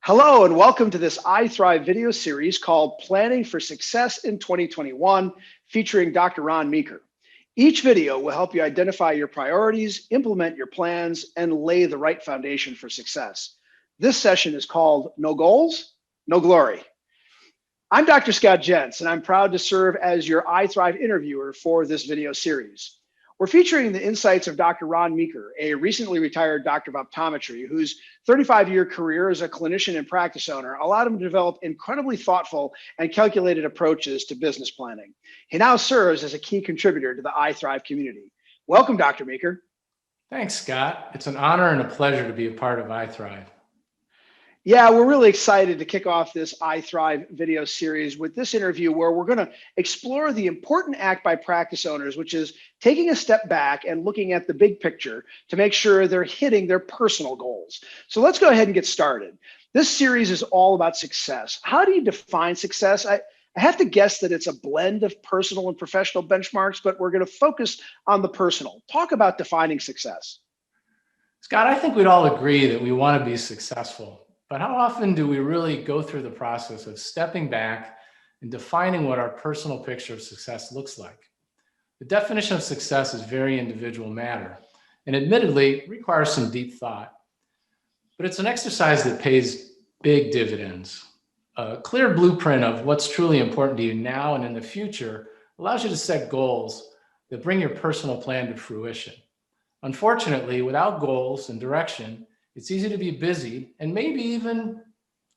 Hello and welcome to this I Thrive video series called Planning for Success in 2021, featuring Dr. Ron Meeker. Each video will help you identify your priorities, implement your plans, and lay the right foundation for success. This session is called No Goals, No Glory. I'm Dr. Scott Jentz, and I'm proud to serve as your I Thrive interviewer for this video series. We're featuring the insights of Dr. Ron Meeker, a recently retired doctor of optometry whose 35-year career as a clinician and practice owner allowed him to develop incredibly thoughtful and calculated approaches to business planning. He now serves as a key contributor to the I Thrive community. Welcome, Dr. Meeker. Thanks, Scott. It's an honor and a pleasure to be a part of I Thrive. Yeah, we're really excited to kick off this I Thrive video series with this interview where we're going to explore the important act by practice owners, which is taking a step back and looking at the big picture to make sure they're hitting their personal goals. So let's go ahead and get started. This series is all about success. How do you define success? I have to guess that it's a blend of personal and professional benchmarks, but we're going to focus on the personal. Talk about defining success. Scott, I think we'd all agree that we want to be successful. But how often do we really go through the process of stepping back and defining what our personal picture of success looks like? The definition of success is very individual matter, and admittedly requires some deep thought. But it's an exercise that pays big dividends. A clear blueprint of what's truly important to you now and in the future allows you to set goals that bring your personal plan to fruition. Unfortunately, without goals and direction, it's easy to be busy and maybe even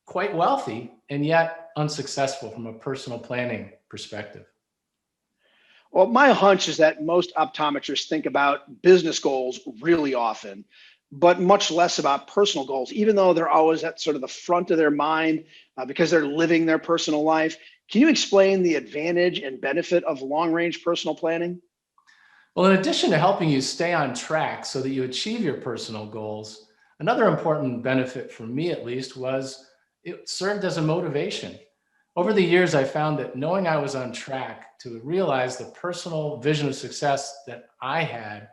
quite wealthy and yet unsuccessful from a personal planning perspective. Well, my hunch is that most optometrists think about business goals really often, but much less about personal goals, even though they're always at sort of the front of their mind because they're living their personal life. Can you explain the advantage and benefit of long-range personal planning? Well, in addition to helping you stay on track so that you achieve your personal goals, another important benefit for me, at least, was it served as a motivation. Over the years, I found that knowing I was on track to realize the personal vision of success that I had,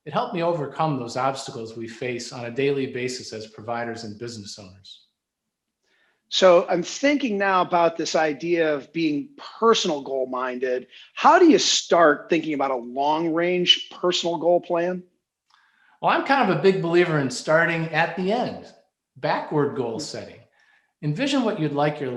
it helped me overcome those obstacles we face on a daily basis as providers and business owners. So I'm thinking now about this idea of being personal goal minded. How do you start thinking about a long range personal goal plan? Well, I'm kind of a big believer in starting at the end, backward goal setting. Envision what you'd like your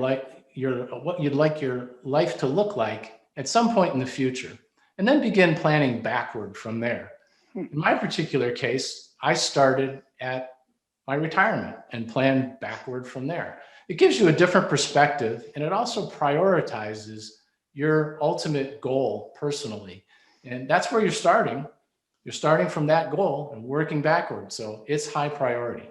life to look like at some point in the future, and then begin planning backward from there. In my particular case, I started at my retirement and planned backward from there. It gives you a different perspective, and it also prioritizes your ultimate goal personally. And that's where you're starting. You're starting from that goal and working backwards. So it's high priority.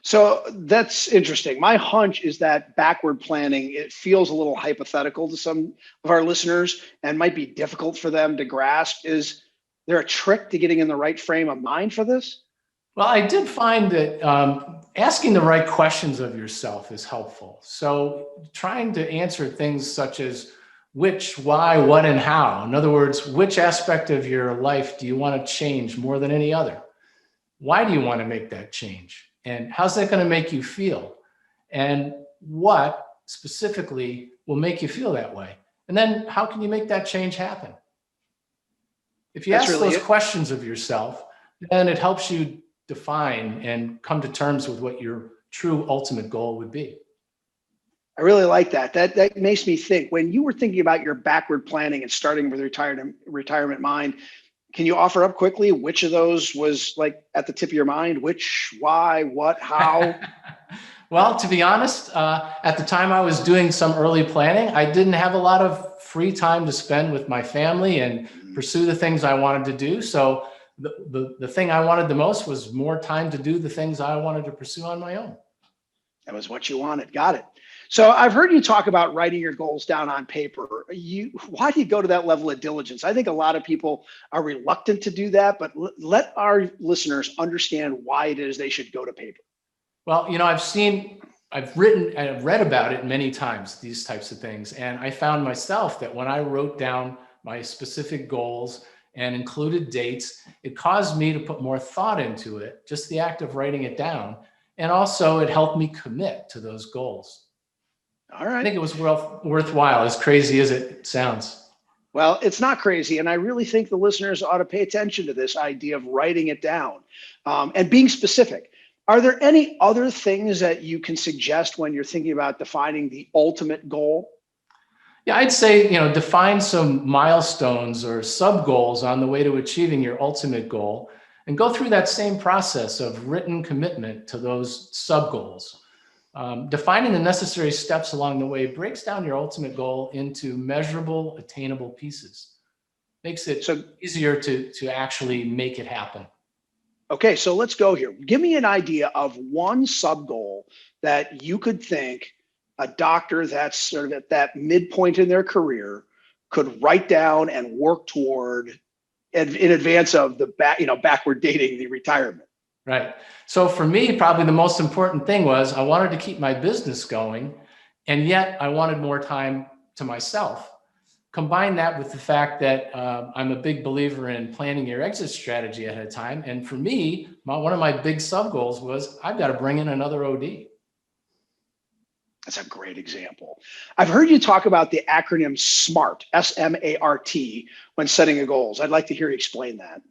So that's interesting. My hunch is that backward planning, it feels a little hypothetical to some of our listeners and might be difficult for them to grasp. Is there a trick to getting in the right frame of mind for this? Well, I did find that asking the right questions of yourself is helpful. So trying to answer things such as which, why, what, and how. In other words, which aspect of your life do you want to change more than any other? Why do you want to make that change? And how's that going to make you feel? And what specifically will make you feel that way? And then how can you make that change happen? If you ask those questions of yourself, then it helps you define and come to terms with what your true ultimate goal would be. I really like that. That makes me think, when you were thinking about your backward planning and starting with retirement mind, can you offer up quickly which of those was like at the tip of your mind? Which, why, what, how? Well, to be honest, at the time I was doing some early planning, I didn't have a lot of free time to spend with my family and pursue the things I wanted to do. So the thing I wanted the most was more time to do the things I wanted to pursue on my own. That was what you wanted. Got it. So I've heard you talk about writing your goals down on paper. Why do you go to that level of diligence? I think a lot of people are reluctant to do that, but let our listeners understand why it is they should go to paper. Well, I've read about it many times, these types of things. And I found myself that when I wrote down my specific goals and included dates, it caused me to put more thought into it. Just the act of writing it down And also it helped me commit to those goals. All I right. think it was worthwhile, as crazy as it sounds. Well, it's not crazy. And I really think the listeners ought to pay attention to this idea of writing it down and being specific. Are there any other things that you can suggest when you're thinking about defining the ultimate goal? Yeah, I'd say, define some milestones or sub goals on the way to achieving your ultimate goal and go through that same process of written commitment to those sub goals. Defining the necessary steps along the way breaks down your ultimate goal into measurable, attainable pieces. Makes it So, easier to actually make it happen. okay, so let's go here. Give me an idea of one sub goal that you could think a doctor that's sort of at that midpoint in their career could write down and work toward in advance of the backward dating the retirement. Right. So for me, probably the most important thing was I wanted to keep my business going, and yet I wanted more time to myself. Combine that with the fact that I'm a big believer in planning your exit strategy ahead of time. And for me, one of my big sub goals was I've got to bring in another OD. That's a great example. I've heard you talk about the acronym SMART, SMART, when setting a goals. I'd like to hear you explain that.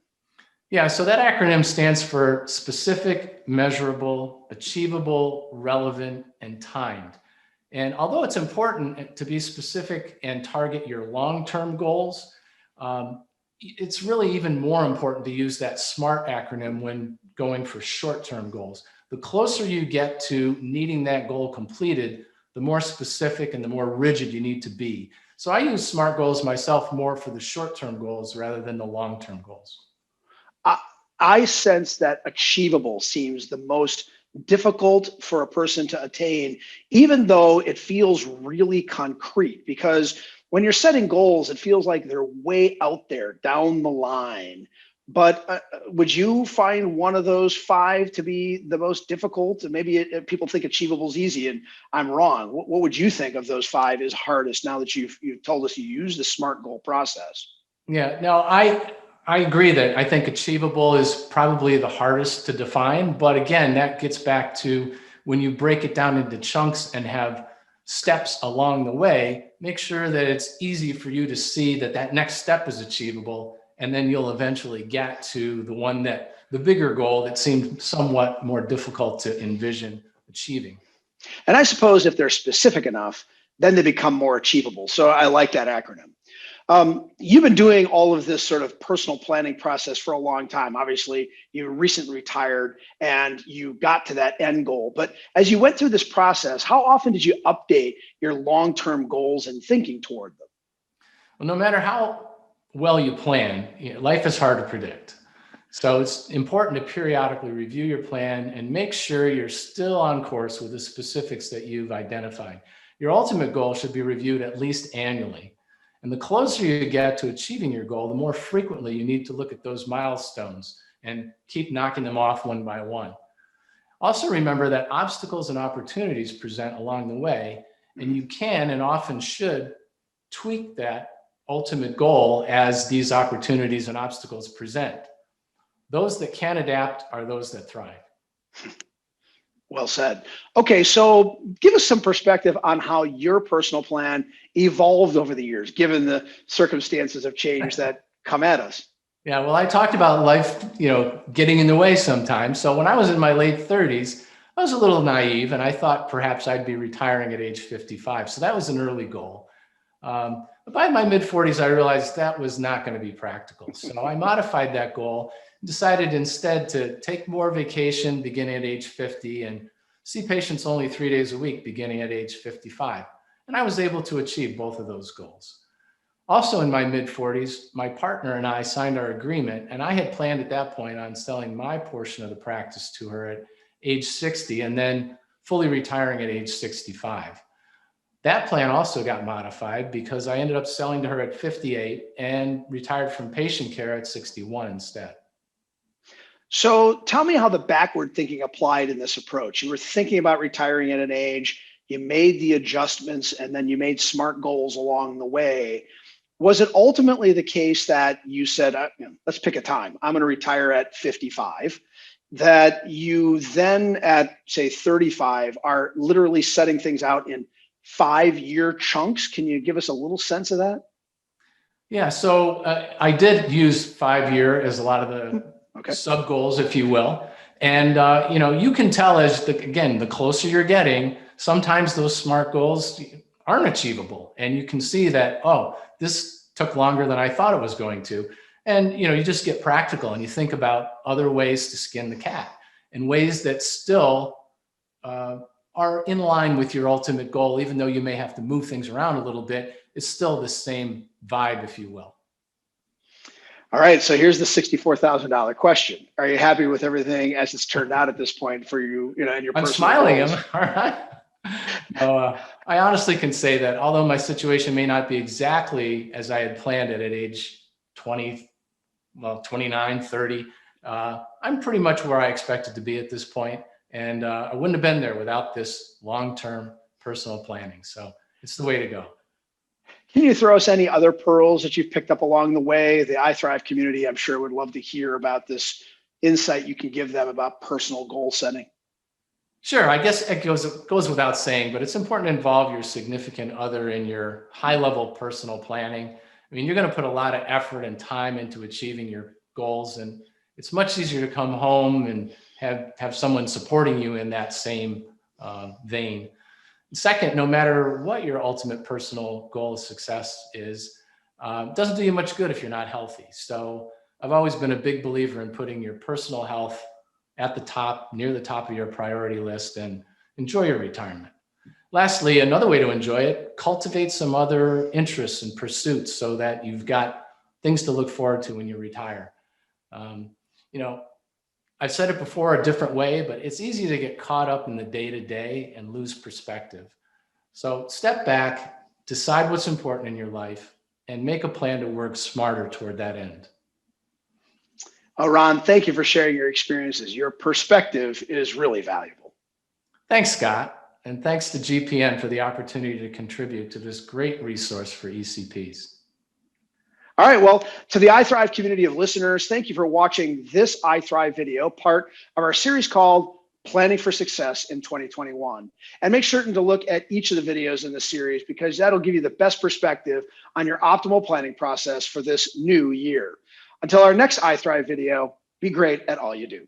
Yeah, so that acronym stands for specific, measurable, achievable, relevant, and timed. And although it's important to be specific and target your long-term goals, it's really even more important to use that SMART acronym when going for short-term goals. The closer you get to needing that goal completed, the more specific and the more rigid you need to be. So I use SMART goals myself more for the short-term goals rather than the long-term goals. I sense that achievable seems the most difficult for a person to attain, even though it feels really concrete. Because when you're setting goals, it feels like they're way out there down the line. But would you find one of those five to be the most difficult? And maybe people think achievable is easy, and I'm wrong. What would you think of those five is hardest now that you've told us you use the SMART goal process? Yeah, no, I agree that I think achievable is probably the hardest to define. But again, that gets back to when you break it down into chunks and have steps along the way, make sure that it's easy for you to see that that next step is achievable. And then you'll eventually get to the bigger goal that seemed somewhat more difficult to envision achieving. And I suppose if they're specific enough, then they become more achievable. So I like that acronym. You've been doing all of this sort of personal planning process for a long time. Obviously, you recently retired and you got to that end goal. But as you went through this process, how often did you update your long-term goals and thinking toward them? Well, no matter how well you plan, life is hard to predict. So it's important to periodically review your plan and make sure you're still on course with the specifics that you've identified. Your ultimate goal should be reviewed at least annually. And the closer you get to achieving your goal, the more frequently you need to look at those milestones and keep knocking them off one by one. Also remember that obstacles and opportunities present along the way, and you can and often should tweak that ultimate goal as these opportunities and obstacles present. Those that can adapt are those that thrive. Well said. Okay, so give us some perspective on how your personal plan evolved over the years, given the circumstances of change that come at us. Yeah, well, I talked about life, getting in the way sometimes. So when I was in my late 30s, I was a little naive and I thought perhaps I'd be retiring at age 55. So that was an early goal. But by my mid 40s, I realized that was not going to be practical. So I modified that goal, decided instead to take more vacation beginning at age 50 and see patients only 3 days a week beginning at age 55. And I was able to achieve both of those goals. Also in my mid 40s, my partner and I signed our agreement, and I had planned at that point on selling my portion of the practice to her at age 60 and then fully retiring at age 65. That plan also got modified because I ended up selling to her at 58 and retired from patient care at 61 instead. So tell me how the backward thinking applied in this approach. You were thinking about retiring at an age, you made the adjustments, and then you made SMART goals along the way. Was it ultimately the case that you said, let's pick a time. I'm going to retire at 55. that you then at say 35 are literally setting things out in 5-year chunks. Can you give us a little sense of that? Yeah, so I did use 5-year as a lot of the Okay. sub goals, if you will. And you can tell as again, the closer you're getting, sometimes those SMART goals aren't achievable. And you can see that, oh, this took longer than I thought it was going to. And you just get practical and you think about other ways to skin the cat in ways that still are in line with your ultimate goal, even though you may have to move things around a little bit. It's still the same vibe, if you will. All right, so here's the $64,000 question. Are you happy with everything as it's turned out at this point for you, and your I'm personal smiling. goals? All right. No, I honestly can say that although my situation may not be exactly as I had planned it at age 20, 29, 30, I'm pretty much where I expected to be at this point. And I wouldn't have been there without this long-term personal planning. So it's the way to go. Can you throw us any other pearls that you've picked up along the way? The iThrive community, I'm sure, would love to hear about this insight you can give them about personal goal setting. Sure, I guess it goes without saying, but it's important to involve your significant other in your high-level personal planning. I mean, you're going to put a lot of effort and time into achieving your goals, and it's much easier to come home and have someone supporting you in that same vein. Second, no matter what your ultimate personal goal of success is, it doesn't do you much good if you're not healthy. So I've always been a big believer in putting your personal health at the top, near the top of your priority list, and enjoy your retirement. Lastly, another way to enjoy it, cultivate some other interests and pursuits so that you've got things to look forward to when you retire. I've said it before a different way, but it's easy to get caught up in the day-to-day and lose perspective. So step back, decide what's important in your life, and make a plan to work smarter toward that end. Ron, thank you for sharing your experiences. Your perspective is really valuable. Thanks, Scott. And thanks to GPN for the opportunity to contribute to this great resource for ECPs. All right, well, to the iThrive community of listeners, thank you for watching this iThrive video, part of our series called Planning for Success in 2021. And make certain to look at each of the videos in the series because that'll give you the best perspective on your optimal planning process for this new year. Until our next iThrive video, be great at all you do.